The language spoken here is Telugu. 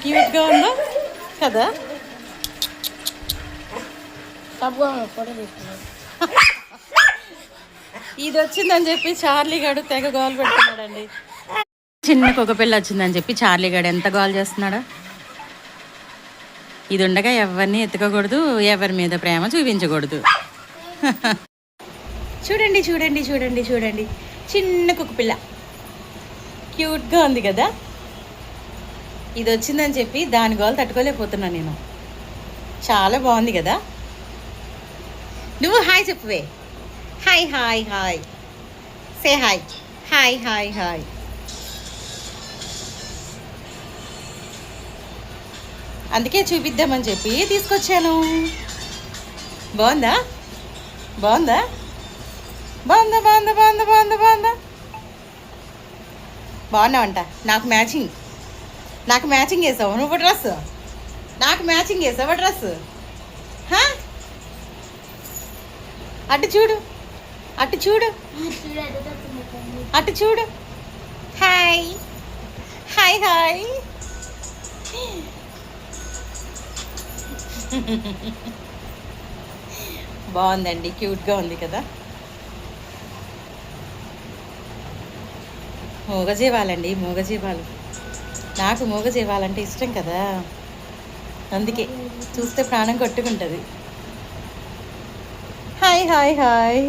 క్యూట్గా ఉందా కదా. ఇది వచ్చిందని చెప్పి చార్లీ గడు తెగ గోల్ పెడుతున్నాడండి. చిన్న కుక్క పిల్ల వచ్చిందని చెప్పి చార్లీ గడు ఎంత గోల్ చేస్తున్నాడా. ఇది ఉండగా ఎవరిని ఎత్తుకోకూడదు, ఎవరి మీద ప్రేమ చూపించకూడదు. చూడండి చూడండి చూడండి చూడండి, చిన్న కుక్క పిల్ల క్యూట్గా ఉంది కదా. ఇది వచ్చిందని చెప్పి దాని గోల్ తట్టుకోలేకపోతున్నా నేను. చాలా బాగుంది కదా. నువ్వు హాయ్ చెప్పువే. Hi hi hi, say hi. Hi hi hi. అందుకే చూపిద్దామని చెప్పి తీసుకొచ్చాను. బాగుందా బాగుందా బాగుందా బాగుందా బాగుందా బాగుందా బాగుందా బాగున్నావంట. నాకు మ్యాచింగ్ వేసావు నువ్వు డ్రెస్. నాకు మ్యాచింగ్ వేసావా డ్రెస్. అటు చూడు అటు చూడు అటు చూడు. Hi hi hi. బాగుందండి, క్యూట్గా ఉంది కదా. మూగజీవాలండి, మూగజీవాలు. నాకు మూగజీవాలంటే ఇష్టం కదా, అందుకే చూస్తే ప్రాణం కొట్టుకుంటుంది. Hi hi hi.